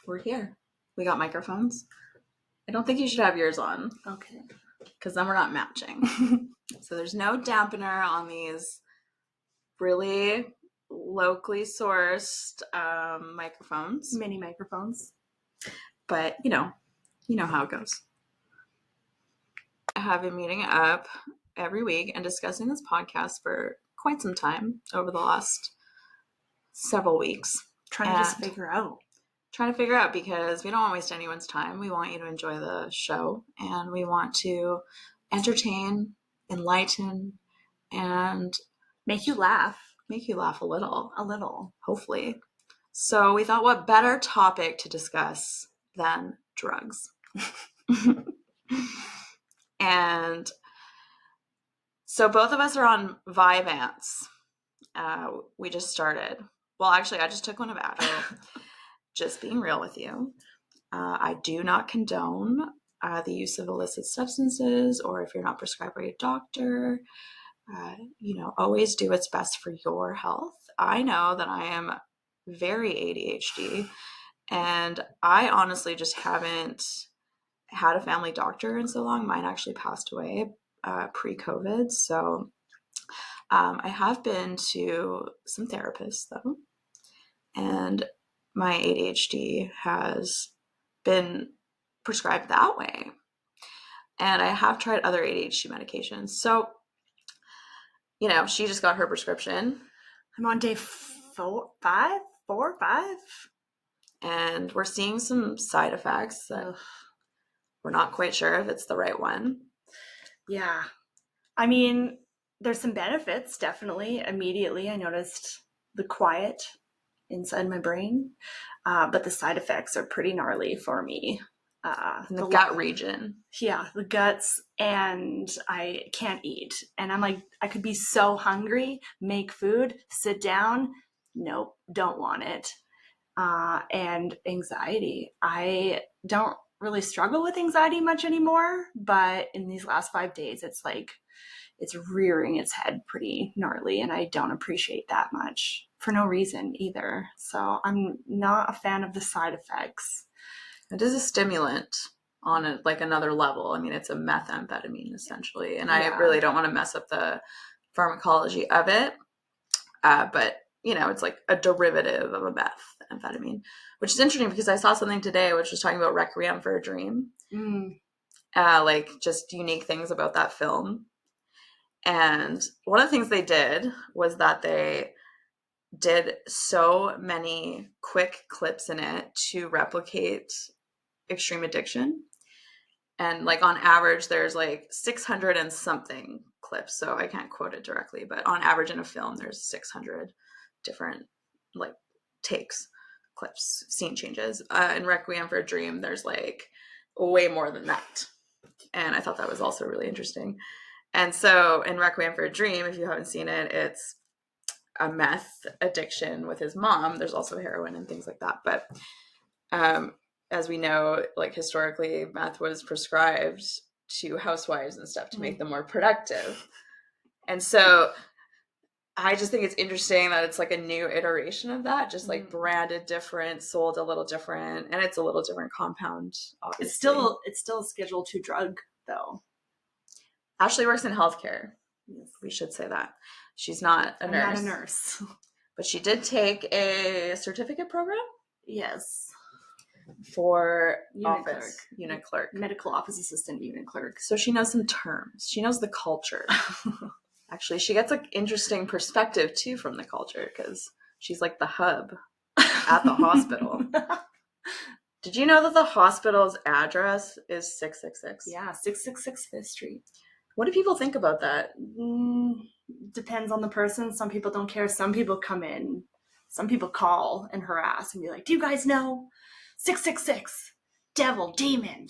We're here. We got microphones. I don't think you should have yours on. Okay. Because then we're not matching. So there's no dampener on these really locally sourced microphones. Mini microphones. But, you know how it goes. I have been meeting up every week and discussing this podcast for quite some time over the last several weeks. Trying to just figure out. Trying to figure out because we don't want to waste anyone's time. We want you to enjoy the show and we want to entertain, enlighten, and make you laugh. Make you laugh a little. A little. Hopefully. So we thought what better topic to discuss than drugs. And so both of us are on Vyvanse. We just started. Well, actually, I just took one of Adderall. Just being real with you. I do not condone the use of illicit substances, or if you're not prescribed by a doctor, always do what's best for your health. I know that I am very ADHD, and I honestly just haven't had a family doctor in so long. Mine actually passed away pre-COVID, so I have been to some therapists, though, and my ADHD has been prescribed that way. And I have tried other ADHD medications. So, she just got her prescription. I'm on day 4 or 5. And we're seeing some side effects that we're not quite sure if it's the right one. Yeah. I mean, there's some benefits, definitely. Immediately, I noticed the quiet inside my brain, but the side effects are pretty gnarly for me. The gut region. Yeah, the guts, and I can't eat. And I'm like, I could be so hungry, make food, sit down. Nope, don't want it. And anxiety. I don't really struggle with anxiety much anymore, but in these last 5 days, it's like, it's rearing its head pretty gnarly, and I don't appreciate that much for no reason either. So I'm not a fan of the side effects. It is a stimulant on another level. I mean, it's a methamphetamine essentially, and I really don't want to mess up the pharmacology of it. But it's like a derivative of a methamphetamine, which is interesting because I saw something today which was talking about Requiem for a Dream, just unique things about that film. And one of the things they did was that they did so many quick clips in it to replicate extreme addiction. And on average, there's 600 and something clips. So I can't quote it directly, but on average in a film, there's 600 different takes, clips, scene changes. In Requiem for a Dream, there's way more than that. And I thought that was also really interesting. And so in Requiem for a Dream, if you haven't seen it, it's a meth addiction with his mom. There's also heroin and things like that. But as we know, historically, meth was prescribed to housewives and stuff to make them more productive. And so I just think it's interesting that it's a new iteration of that, just branded different, sold a little different, and it's a little different compound, obviously. It's still a Schedule 2 drug, though. Ashley works in healthcare. Yes. We should say that. She's not a nurse. I'm not a nurse. But she did take a certificate program? Yes. For unit clerk. Medical office assistant, unit clerk. So she knows some terms. She knows the culture. Actually, she gets interesting perspective, too, from the culture, because she's the hub at the hospital. Did you know that the hospital's address is 666? Yeah, 666 Fifth Street. What do people think about that? Depends on the person. Some people don't care. Some people come in. Some people call and harass and be like, do you guys know 666? Devil, demon.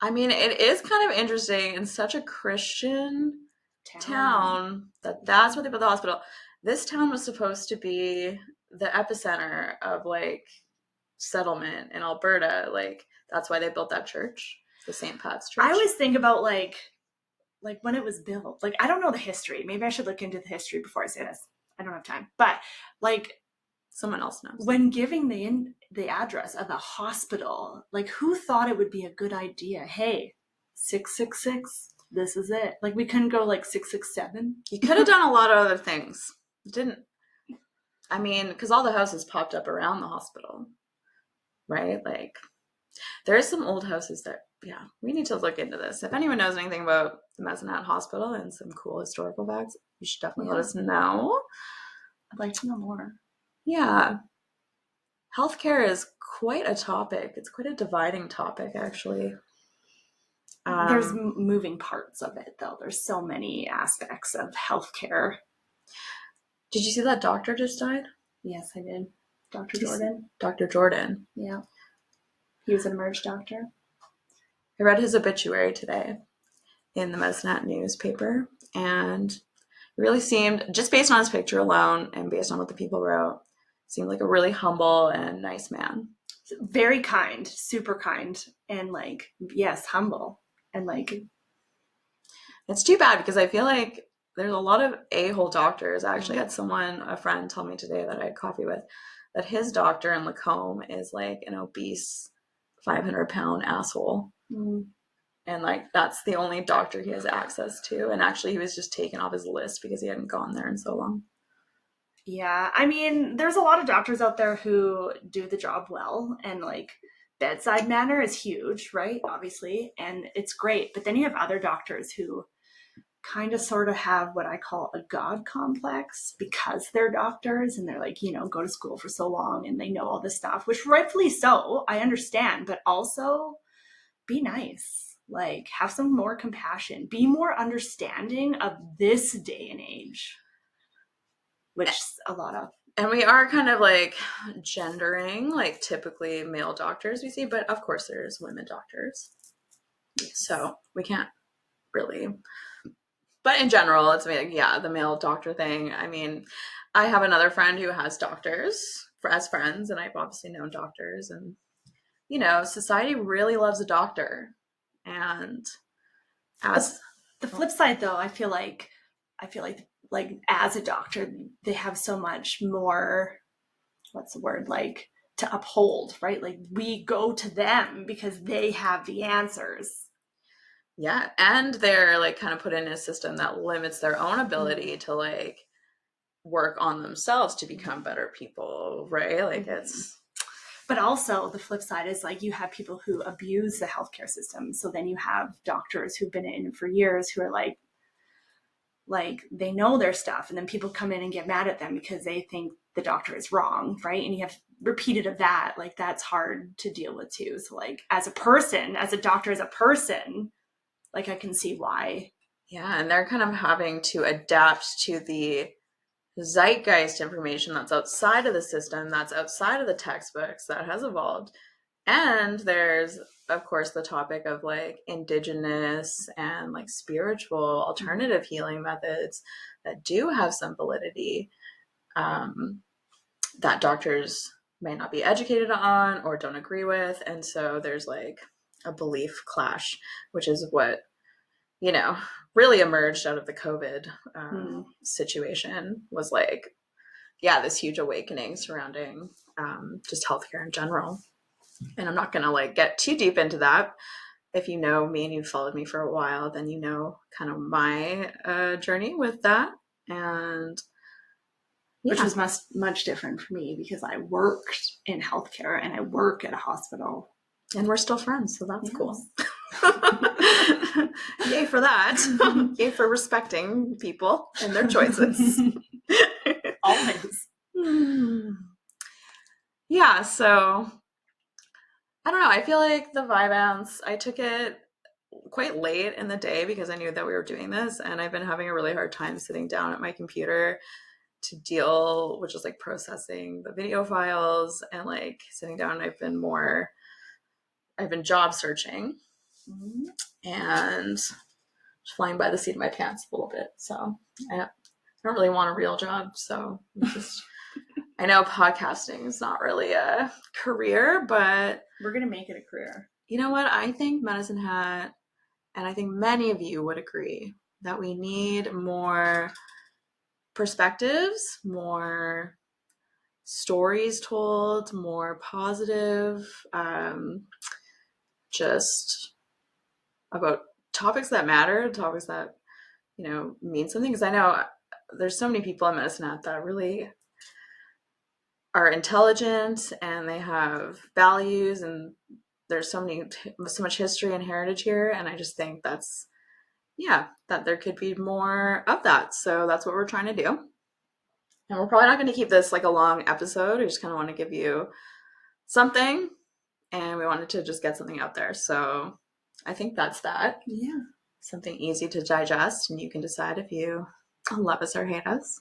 I mean, it is kind of interesting in such a Christian town that's what they built the hospital. This town was supposed to be the epicenter of settlement in Alberta. That's why they built that church, the St. Pat's Church. I always think about when it was built. I don't know the history. Maybe I should look into the history before I say this. I don't have time. But Someone else knows. When giving the address of the hospital, like, who thought it would be a good idea? Hey, 666, this is it. Like, we couldn't go like 667. You could have done a lot of other things. Didn't. I mean, because all the houses popped up around the hospital, right? Like, there's some old houses that, yeah, we need to look into this. If anyone knows anything about the Mezenat Hospital and some cool historical facts, you should definitely let us know. I'd like to know more. Yeah. Healthcare is quite a topic. It's quite a dividing topic, actually. There's moving parts of it, though. There's so many aspects of healthcare. Did you see that doctor just died? Yes, I did. Dr. Jordan. Dr. Jordan. Yeah. He was an emerge doctor. I read his obituary today in the Mezenat newspaper, and it really seemed, just based on his picture alone and based on what the people wrote, seemed like a really humble and nice man. Very kind, super kind, and like, yes, humble. And like, it's too bad because I feel like there's a lot of a-hole doctors. I actually had a friend tell me today that I had coffee with, that his doctor in Lacombe is like an obese 500-pound asshole. And like, that's the only doctor he has access to. And actually, he was just taken off his list because he hadn't gone there in so long. Yeah, I mean, there's a lot of doctors out there who do the job well, and like, bedside manner is huge, right? Obviously, and it's great. But then you have other doctors who kind of sort of have what I call a God complex because they're doctors and they're like, you know, go to school for so long and they know all this stuff, which rightfully so, I understand, but also be nice. Like, have some more compassion, be more understanding of this day and age, which a lot of. And we are kind of like gendering, like typically male doctors we see, but of course there's women doctors. So we can't really. But in general, it's like, yeah, the male doctor thing. I mean, I have another friend who has doctors as friends, and I've obviously known doctors. And, you know, society really loves a doctor. And as the flip side, though, I feel like as a doctor, they have so much more, what's the word, like, to uphold, right? Like, we go to them because they have the answers. Yeah, and they're like kind of put in a system that limits their own ability to like work on themselves to become better people, right? Like, it's. But also the flip side is like, you have people who abuse the healthcare system. So then you have doctors who've been in for years who are like they know their stuff, and then people come in and get mad at them because they think the doctor is wrong, right? And you have repeated of that. Like, that's hard to deal with too. So like, as a person, as a doctor, as a person, like, I can see why. Yeah, and they're kind of having to adapt to the zeitgeist information that's outside of the system, that's outside of the textbooks, that has evolved. And there's, of course, the topic of like indigenous and like spiritual alternative healing methods that do have some validity, that doctors may not be educated on or don't agree with. And so there's like a belief clash, which is what, you know, really emerged out of the COVID situation, was like, yeah, this huge awakening surrounding just healthcare in general. And I'm not going to like get too deep into that. If you know me and you've followed me for a while, then you know kind of my journey with that. And yeah. Which was much different for me because I worked in healthcare and I work at a hospital. And we're still friends, so that's cool. Yay for that. Yay for respecting people and their choices. Always. Yeah, so I don't know. I feel like the Vyvanse, I took it quite late in the day because I knew that we were doing this, and I've been having a really hard time sitting down at my computer to deal with just like processing the video files and like sitting down. I've been job searching and just flying by the seat of my pants a little bit. So I don't really want a real job. So I know podcasting is not really a career, but we're going to make it a career. You know what? I think Medicine Hat, and I think many of you would agree, that we need more perspectives, more stories told, more positive, just about topics that matter, topics that, mean something. Because I know there's so many people in medicine that really are intelligent and they have values, and there's so much history and heritage here. And I just think that there could be more of that. So that's what we're trying to do. And we're probably not going to keep this like a long episode. We just kind of want to give you something, and we wanted to just get something out there. So I think that's that. Yeah. Something easy to digest, and you can decide if you love us or hate us.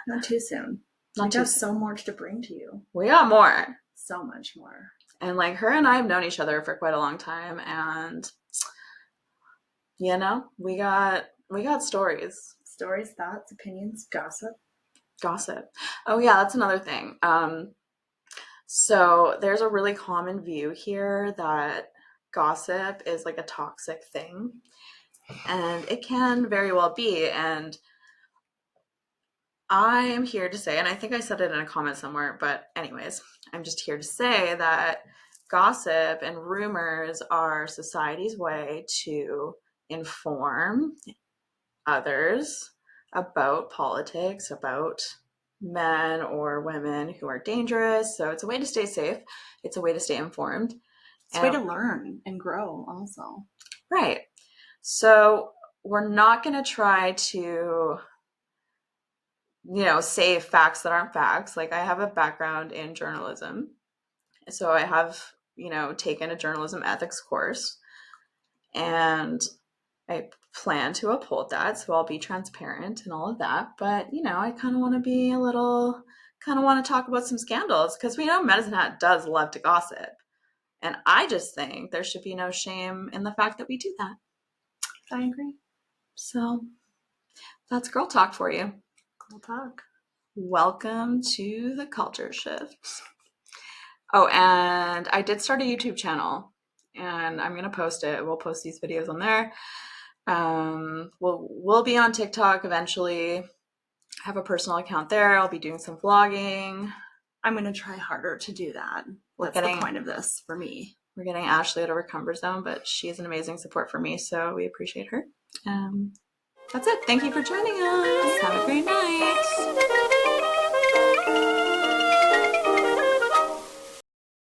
Not too soon. We have so much to bring to you. We got more. So much more. And like her and I have known each other for quite a long time, and we got stories. Stories, thoughts, opinions, gossip. Oh yeah, that's another thing. So there's a really common view here that gossip is like a toxic thing, and it can very well be. And I am here to say, and I think I said it in a comment somewhere, but anyways, I'm just here to say that gossip and rumors are society's way to inform others about politics, about men or women who are dangerous. So it's a way to stay safe. It's a way to stay informed. It's a way to learn and grow also. Right. So we're not going to try to, say facts that aren't facts. Like I have a background in journalism. So I have, taken a journalism ethics course, and I plan to uphold that. So I'll be transparent and all of that. But, I kind of want to be kind of want to talk about some scandals, because we know Medicine Hat does love to gossip. And I just think there should be no shame in the fact that we do that. I agree. So that's girl talk for you. Girl talk. Welcome to the culture shift. Oh, and I did start a YouTube channel, and I'm going to post it. We'll post these videos on there. We'll be on TikTok eventually. I have a personal account there. I'll be doing some vlogging. I'm going to try harder to do that. That's the point of this for me. We're getting Ashley out of her comfort zone, but she's an amazing support for me, so we appreciate her. That's it. Thank you for joining us. Have a great night.